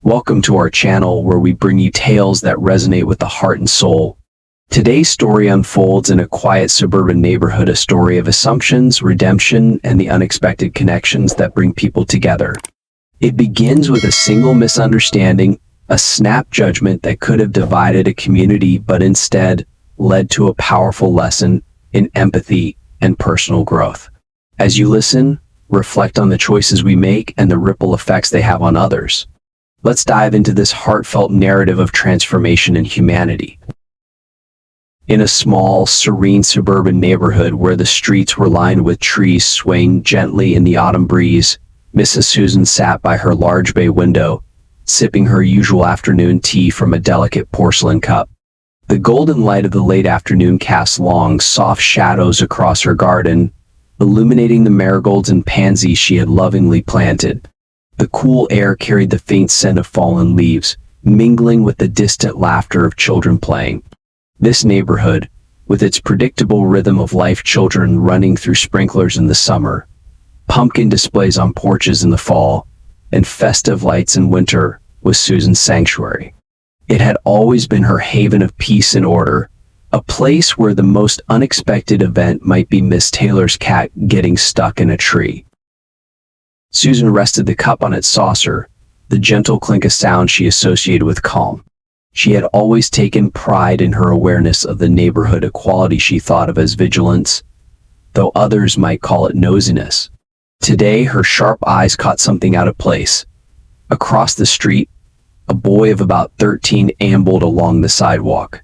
Welcome to our channel where we bring you tales that resonate with the heart and soul. Today's story unfolds in a quiet suburban neighborhood, a story of assumptions, redemption, and the unexpected connections that bring people together. It begins with a single misunderstanding, a snap judgment that could have divided a community but instead led to a powerful lesson in empathy and personal growth. As you listen, reflect on the choices we make and the ripple effects they have on others. Let's dive into this heartfelt narrative of transformation and humanity. In a small, serene suburban neighborhood where the streets were lined with trees swaying gently in the autumn breeze, Mrs. Susan sat by her large bay window, sipping her usual afternoon tea from a delicate porcelain cup. The golden light of the late afternoon cast long, soft shadows across her garden, illuminating the marigolds and pansies she had lovingly planted. The cool air carried the faint scent of fallen leaves, mingling with the distant laughter of children playing. This neighborhood, with its predictable rhythm of life, children running through sprinklers in the summer, pumpkin displays on porches in the fall, and festive lights in winter, was Susan's sanctuary. It had always been her haven of peace and order, a place where the most unexpected event might be Miss Taylor's cat getting stuck in a tree. Susan rested the cup on its saucer, the gentle clink of sound she associated with calm. She had always taken pride in her awareness of the neighborhood, a quality she thought of as vigilance, though others might call it nosiness. Today, her sharp eyes caught something out of place. Across the street, a boy of about 13 ambled along the sidewalk.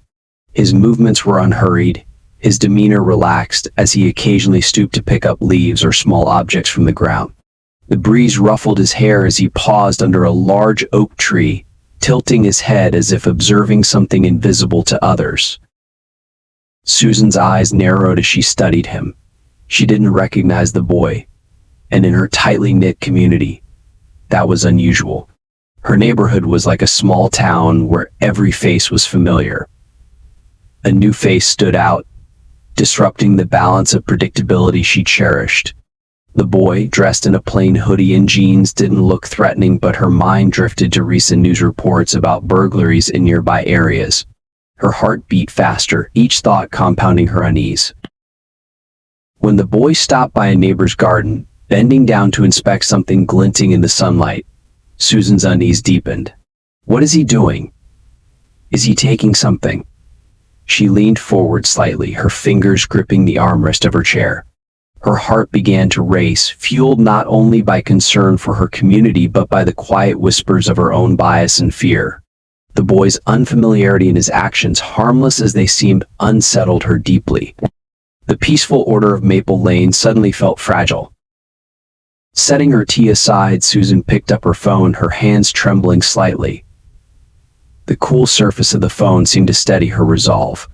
His movements were unhurried, his demeanor relaxed as he occasionally stooped to pick up leaves or small objects from the ground. The breeze ruffled his hair as he paused under a large oak tree, tilting his head as if observing something invisible to others. Susan's eyes narrowed as she studied him. She didn't recognize the boy, and in her tightly knit community, that was unusual. Her neighborhood was like a small town where every face was familiar. A new face stood out, disrupting the balance of predictability she cherished. The boy, dressed in a plain hoodie and jeans, didn't look threatening, but her mind drifted to recent news reports about burglaries in nearby areas. Her heart beat faster, each thought compounding her unease. When the boy stopped by a neighbor's garden, bending down to inspect something glinting in the sunlight, Susan's unease deepened. What is he doing? Is he taking something? She leaned forward slightly, her fingers gripping the armrest of her chair. Her heart began to race, fueled not only by concern for her community but by the quiet whispers of her own bias and fear. The boy's unfamiliarity and his actions, harmless as they seemed, unsettled her deeply. The peaceful order of Maple Lane suddenly felt fragile. Setting her tea aside, Susan picked up her phone, her hands trembling slightly. The cool surface of the phone seemed to steady her resolve.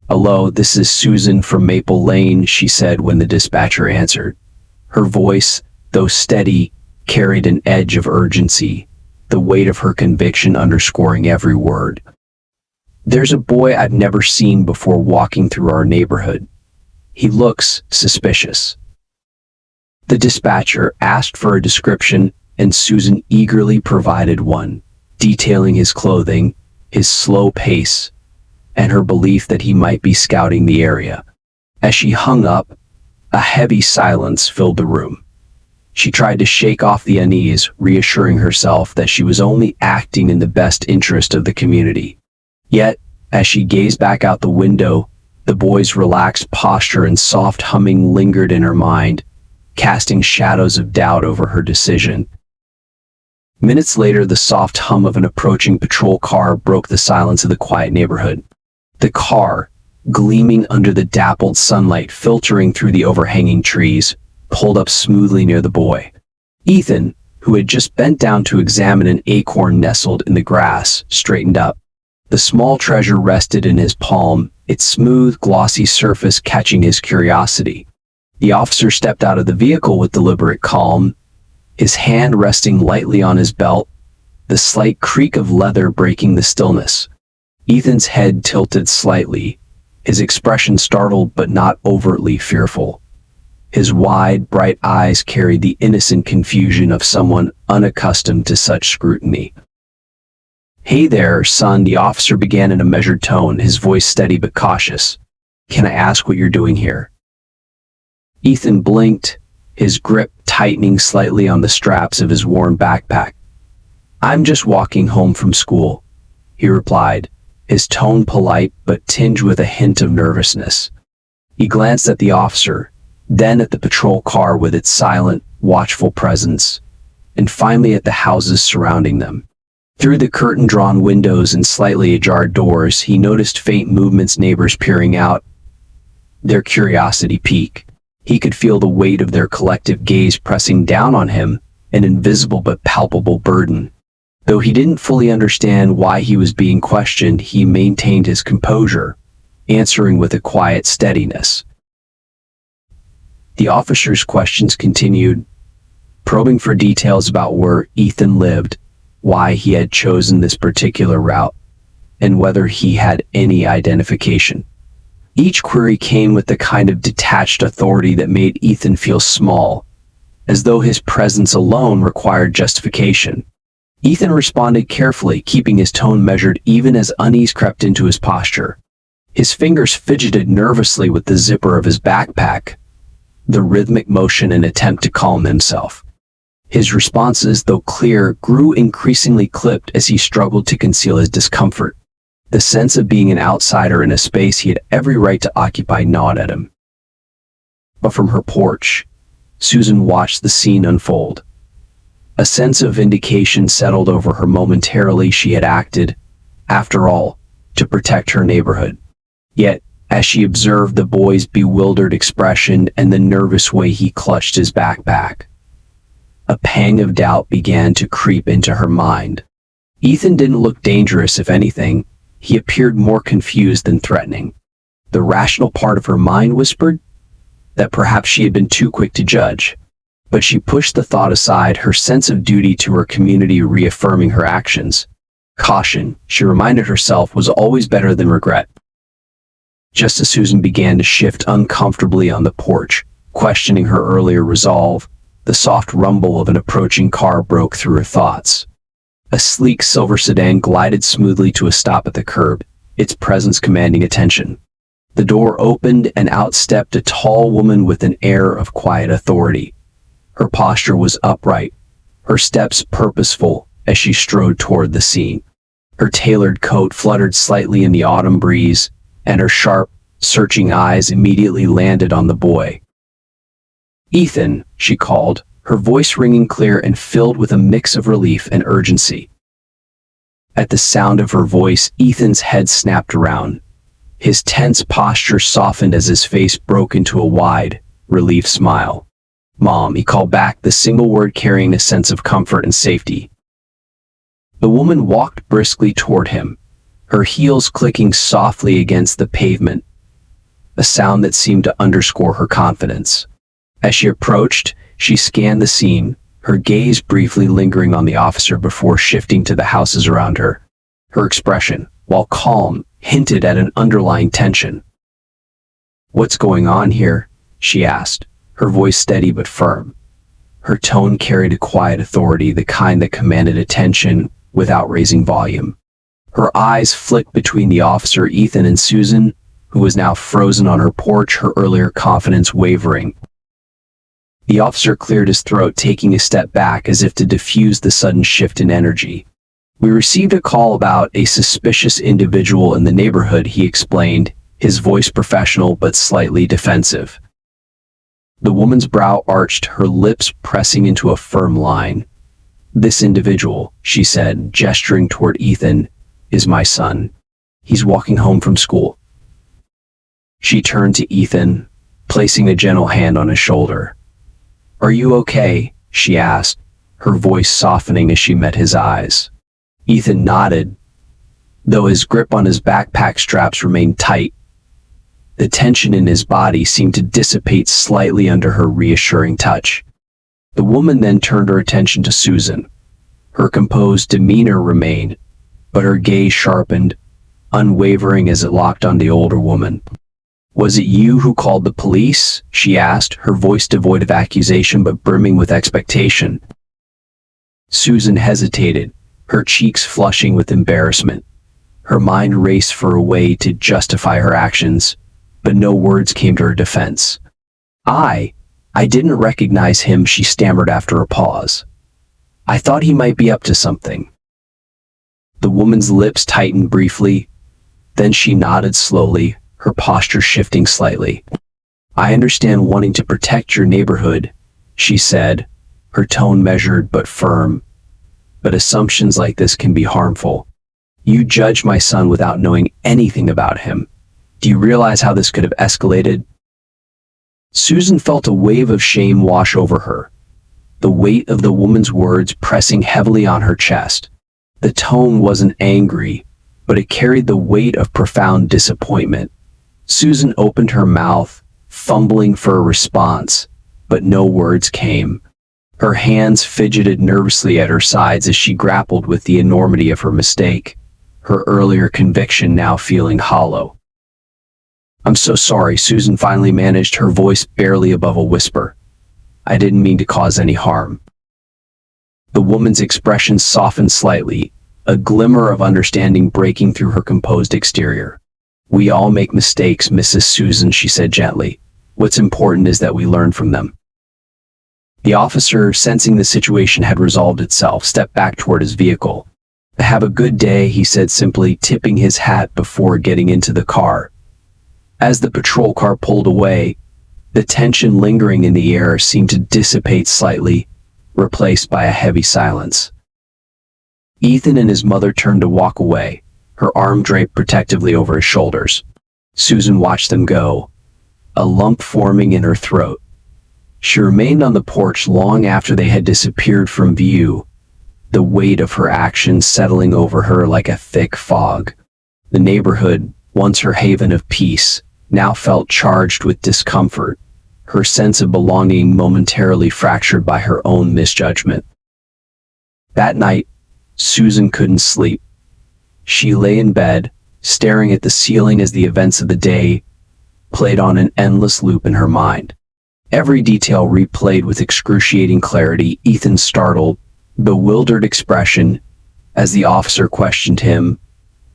"Hello, this is Susan from Maple Lane," she said when the dispatcher answered. Her voice, though steady, carried an edge of urgency, the weight of her conviction underscoring every word. "There's a boy I've never seen before walking through our neighborhood. He looks suspicious." The dispatcher asked for a description, and Susan eagerly provided one, detailing his clothing, his slow pace, and her belief that he might be scouting the area. As she hung up, a heavy silence filled the room. She tried to shake off the unease, reassuring herself that she was only acting in the best interest of the community. Yet, as she gazed back out the window, the boy's relaxed posture and soft humming lingered in her mind, casting shadows of doubt over her decision. Minutes later, the soft hum of an approaching patrol car broke the silence of the quiet neighborhood. The car, gleaming under the dappled sunlight filtering through the overhanging trees, pulled up smoothly near the boy. Ethan, who had just bent down to examine an acorn nestled in the grass, straightened up. The small treasure rested in his palm, its smooth, glossy surface catching his curiosity. The officer stepped out of the vehicle with deliberate calm, his hand resting lightly on his belt, the slight creak of leather breaking the stillness. Ethan's head tilted slightly, his expression startled but not overtly fearful. His wide, bright eyes carried the innocent confusion of someone unaccustomed to such scrutiny. "Hey there, son," the officer began in a measured tone, his voice steady but cautious. "Can I ask what you're doing here?" Ethan blinked, his grip tightening slightly on the straps of his worn backpack. "I'm just walking home from school," he replied, his tone polite but tinged with a hint of nervousness. He glanced at the officer, then at the patrol car with its silent, watchful presence, and finally at the houses surrounding them. Through the curtain-drawn windows and slightly ajar doors, he noticed faint movements, neighbors peering out, their curiosity piqued. He could feel the weight of their collective gaze pressing down on him, an invisible but palpable burden. Though he didn't fully understand why he was being questioned, he maintained his composure, answering with a quiet steadiness. The officer's questions continued, probing for details about where Ethan lived, why he had chosen this particular route, and whether he had any identification. Each query came with the kind of detached authority that made Ethan feel small, as though his presence alone required justification. Ethan responded carefully, keeping his tone measured even as unease crept into his posture. His fingers fidgeted nervously with the zipper of his backpack, the rhythmic motion an attempt to calm himself. His responses, though clear, grew increasingly clipped as he struggled to conceal his discomfort. The sense of being an outsider in a space he had every right to occupy gnawed at him. But from her porch, Susan watched the scene unfold. A sense of vindication settled over her momentarily. She had acted, after all, to protect her neighborhood. Yet, as she observed the boy's bewildered expression and the nervous way he clutched his backpack, a pang of doubt began to creep into her mind. Ethan didn't look dangerous, if anything. He appeared more confused than threatening. The rational part of her mind whispered that perhaps she had been too quick to judge. But she pushed the thought aside, her sense of duty to her community reaffirming her actions. Caution, she reminded herself, was always better than regret. Just as Susan began to shift uncomfortably on the porch, questioning her earlier resolve, the soft rumble of an approaching car broke through her thoughts. A sleek silver sedan glided smoothly to a stop at the curb, its presence commanding attention. The door opened and out stepped a tall woman with an air of quiet authority. Her posture was upright, her steps purposeful as she strode toward the scene. Her tailored coat fluttered slightly in the autumn breeze, and her sharp, searching eyes immediately landed on the boy. "Ethan," she called, her voice ringing clear and filled with a mix of relief and urgency. At the sound of her voice, Ethan's head snapped around. His tense posture softened as his face broke into a wide, relieved smile. "Mom," he called back, the single word carrying a sense of comfort and safety. The woman walked briskly toward him, her heels clicking softly against the pavement, a sound that seemed to underscore her confidence. As she approached, she scanned the scene, her gaze briefly lingering on the officer before shifting to the houses around her. Her expression, while calm, hinted at an underlying tension. "What's going on here?" she asked, her voice steady but firm. Her tone carried a quiet authority, the kind that commanded attention without raising volume. Her eyes flicked between the officer, Ethan, and Susan, who was now frozen on her porch, her earlier confidence wavering. The officer cleared his throat, taking a step back as if to diffuse the sudden shift in energy. "We received a call about a suspicious individual in the neighborhood," he explained, his voice professional but slightly defensive. The woman's brow arched, her lips pressing into a firm line. "This individual," she said, gesturing toward Ethan, "is my son. He's walking home from school." She turned to Ethan, placing a gentle hand on his shoulder. "Are you okay?" she asked, her voice softening as she met his eyes. Ethan nodded, though his grip on his backpack straps remained tight. The tension in his body seemed to dissipate slightly under her reassuring touch. The woman then turned her attention to Susan. Her composed demeanor remained, but her gaze sharpened, unwavering as it locked on the older woman. "Was it you who called the police?" she asked, her voice devoid of accusation but brimming with expectation. Susan hesitated, her cheeks flushing with embarrassment. Her mind raced for a way to justify her actions, but no words came to her defense. I didn't recognize him, she stammered after a pause. I thought he might be up to something. The woman's lips tightened briefly, then she nodded slowly, her posture shifting slightly. I understand wanting to protect your neighborhood, she said, her tone measured but firm. But assumptions like this can be harmful. You judge my son without knowing anything about him. Do you realize how this could have escalated? Susan felt a wave of shame wash over her, the weight of the woman's words pressing heavily on her chest. The tone wasn't angry, but it carried the weight of profound disappointment. Susan opened her mouth, fumbling for a response, but no words came. Her hands fidgeted nervously at her sides as she grappled with the enormity of her mistake, her earlier conviction now feeling hollow. I'm so sorry, Susan finally managed, her voice barely above a whisper. I didn't mean to cause any harm. The woman's expression softened slightly, a glimmer of understanding breaking through her composed exterior. We all make mistakes, Mrs. Susan, she said gently. What's important is that we learn from them. The officer, sensing the situation had resolved itself, stepped back toward his vehicle. Have a good day, he said simply, tipping his hat before getting into the car. As the patrol car pulled away, the tension lingering in the air seemed to dissipate slightly, replaced by a heavy silence. Ethan and his mother turned to walk away, her arm draped protectively over his shoulders. Susan watched them go, a lump forming in her throat. She remained on the porch long after they had disappeared from view, the weight of her actions settling over her like a thick fog. The neighborhood, once her haven of peace, now felt charged with discomfort, her sense of belonging momentarily fractured by her own misjudgment. That night, Susan couldn't sleep. She lay in bed, staring at the ceiling as the events of the day played on an endless loop in her mind. Every detail replayed with excruciating clarity. Ethan's startled, bewildered expression as the officer questioned him,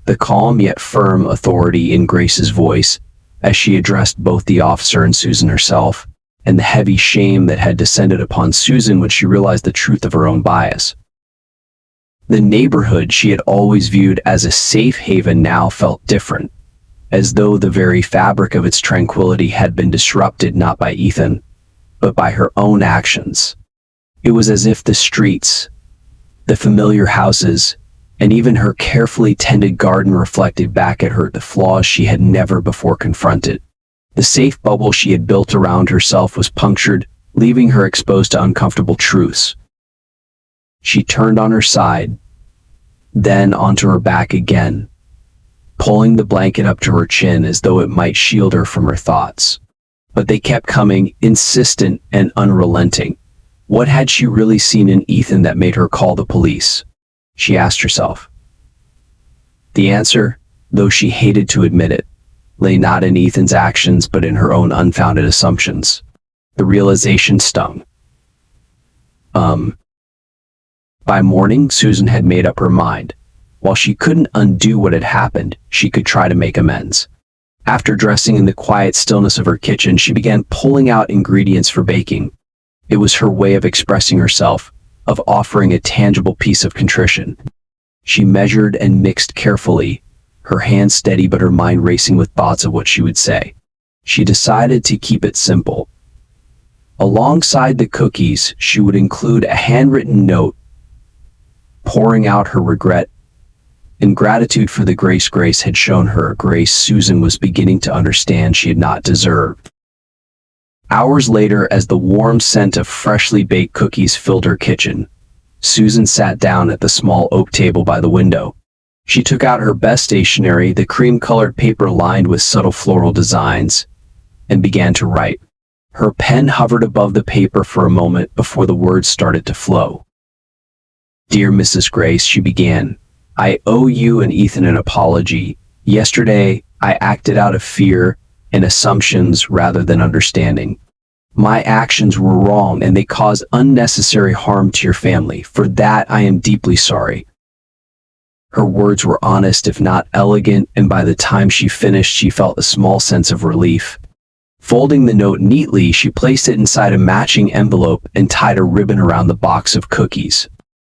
the calm yet firm authority in Grace's voice as she addressed both the officer and Susan herself, and the heavy shame that had descended upon Susan when she realized the truth of her own bias. The neighborhood she had always viewed as a safe haven now felt different, as though the very fabric of its tranquility had been disrupted not by Ethan, but by her own actions. It was as if the streets, the familiar houses, and even her carefully tended garden reflected back at her the flaws she had never before confronted. The safe bubble she had built around herself was punctured, leaving her exposed to uncomfortable truths. She turned on her side, then onto her back again, pulling the blanket up to her chin as though it might shield her from her thoughts. But they kept coming, insistent and unrelenting. What had she really seen in Ethan that made her call the police? She asked herself. The answer, though she hated to admit it, lay not in Ethan's actions but in her own unfounded assumptions. The realization stung. By morning, Susan had made up her mind. While she couldn't undo what had happened, she could try to make amends. After dressing in the quiet stillness of her kitchen, she began pulling out ingredients for baking. It was her way of expressing herself, of offering a tangible piece of contrition. She measured and mixed carefully, her hands steady but her mind racing with thoughts of what she would say. She decided to keep it simple. Alongside the cookies, she would include a handwritten note, pouring out her regret and gratitude for the grace Grace had shown her, a grace Susan was beginning to understand she had not deserved. Hours later, as the warm scent of freshly baked cookies filled her kitchen, Susan sat down at the small oak table by the window. She took out her best stationery, the cream-colored paper lined with subtle floral designs, and began to write. Her pen hovered above the paper for a moment before the words started to flow. Dear Mrs. Grace, she began, I owe you and Ethan an apology. Yesterday, I acted out of fear and assumptions rather than understanding. My actions were wrong and they caused unnecessary harm to your family. For that, I am deeply sorry. Her words were honest, if not elegant, and by the time she finished, she felt a small sense of relief. Folding the note neatly, she placed it inside a matching envelope and tied a ribbon around the box of cookies.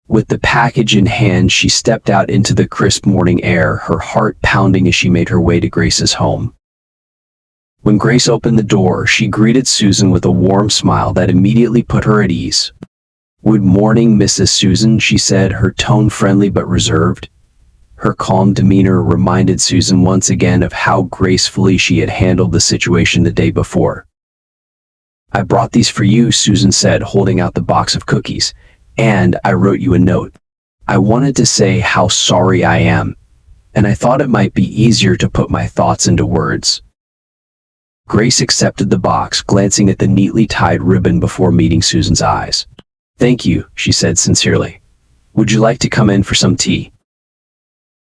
With the package in hand, she stepped out into the crisp morning air, her heart pounding as she made her way to Grace's home. When Grace opened the door, she greeted Susan with a warm smile that immediately put her at ease. "Good morning, Mrs. Susan," she said, her tone friendly but reserved. Her calm demeanor reminded Susan once again of how gracefully she had handled the situation the day before. "I brought these for you," Susan said, holding out the box of cookies. "And I wrote you a note. I wanted to say how sorry I am, and I thought it might be easier to put my thoughts into words." Grace accepted the box, glancing at the neatly tied ribbon before meeting Susan's eyes. "Thank you," she said sincerely. "Would you like to come in for some tea?"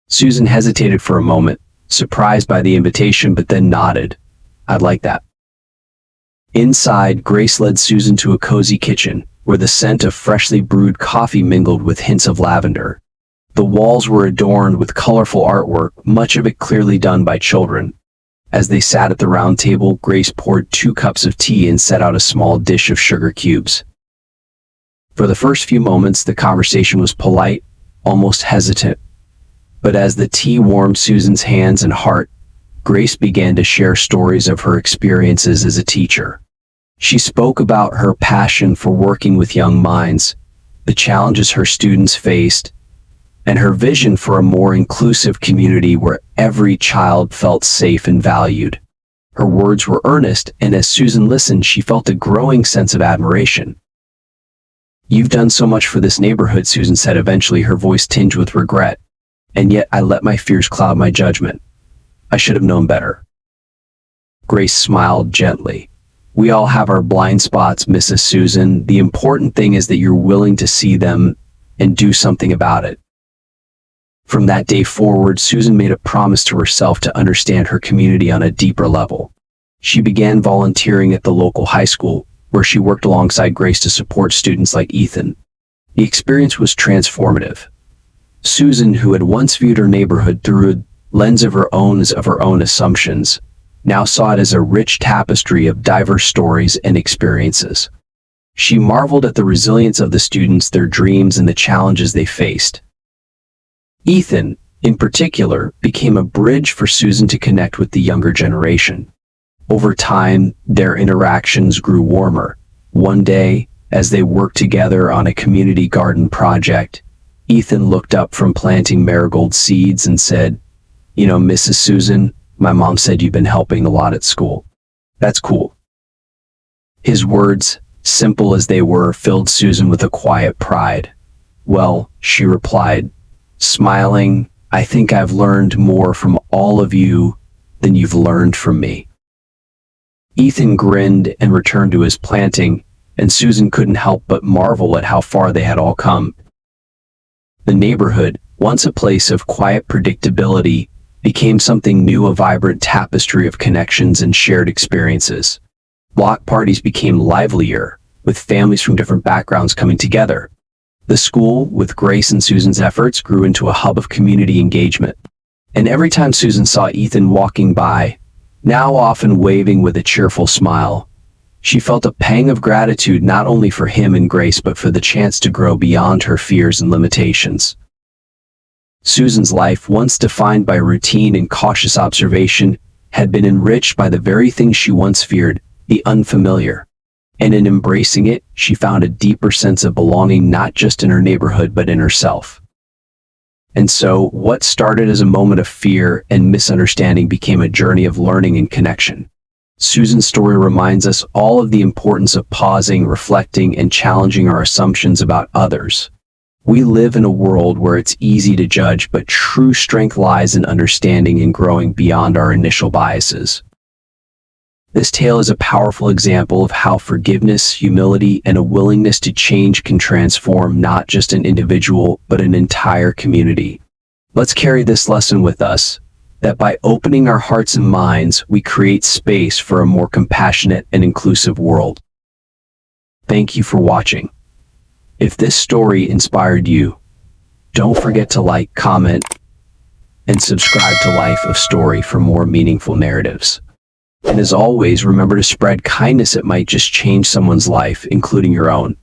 Susan hesitated for a moment, surprised by the invitation, but then nodded. "I'd like that." Inside, Grace led Susan to a cozy kitchen, where the scent of freshly brewed coffee mingled with hints of lavender. The walls were adorned with colorful artwork, much of it clearly done by children. As they sat at the round table, Grace poured 2 cups of tea and set out a small dish of sugar cubes. For the first few moments, the conversation was polite, almost hesitant. But as the tea warmed Susan's hands and heart, Grace began to share stories of her experiences as a teacher. She spoke about her passion for working with young minds, the challenges her students faced, and her vision for a more inclusive community where every child felt safe and valued. Her words were earnest, and as Susan listened, she felt a growing sense of admiration. "You've done so much for this neighborhood," Susan said eventually, her voice tinged with regret. "And yet I let my fears cloud my judgment. I should have known better." Grace smiled gently. "We all have our blind spots, Mrs. Susan. The important thing is that you're willing to see them and do something about it." From that day forward, Susan made a promise to herself to understand her community on a deeper level. She began volunteering at the local high school, where she worked alongside Grace to support students like Ethan. The experience was transformative. Susan, who had once viewed her neighborhood through a lens of her own assumptions, now saw it as a rich tapestry of diverse stories and experiences. She marveled at the resilience of the students, their dreams, and the challenges they faced. Ethan, in particular, became a bridge for Susan to connect with the younger generation. Over time, their interactions grew warmer. One day, as they worked together on a community garden project, Ethan looked up from planting marigold seeds and said, "You know, Mrs. Susan, my mom said you've been helping a lot at school. That's cool." His words, simple as they were, filled Susan with a quiet pride. "Well," she replied, smiling, "I think I've learned more from all of you than you've learned from me." Ethan grinned and returned to his planting, and Susan couldn't help but marvel at how far they had all come. The neighborhood, once a place of quiet predictability, became something new, a vibrant tapestry of connections and shared experiences. Block parties became livelier, with families from different backgrounds coming together. The school, with Grace and Susan's efforts, grew into a hub of community engagement. And every time Susan saw Ethan walking by, now often waving with a cheerful smile, she felt a pang of gratitude, not only for him and Grace, but for the chance to grow beyond her fears and limitations. Susan's life, once defined by routine and cautious observation, had been enriched by the very things she once feared, the unfamiliar. And in embracing it, she found a deeper sense of belonging, not just in her neighborhood, but in herself. And so, what started as a moment of fear and misunderstanding became a journey of learning and connection. Susan's story reminds us all of the importance of pausing, reflecting, and challenging our assumptions about others. We live in a world where it's easy to judge, but true strength lies in understanding and growing beyond our initial biases. This tale is a powerful example of how forgiveness, humility, and a willingness to change can transform not just an individual, but an entire community. Let's carry this lesson with us, that by opening our hearts and minds, we create space for a more compassionate and inclusive world. Thank you for watching. If this story inspired you, Don't forget to like, comment, and subscribe to Life of Story for more meaningful narratives. And as always, remember to spread kindness. It might just change someone's life, including your own.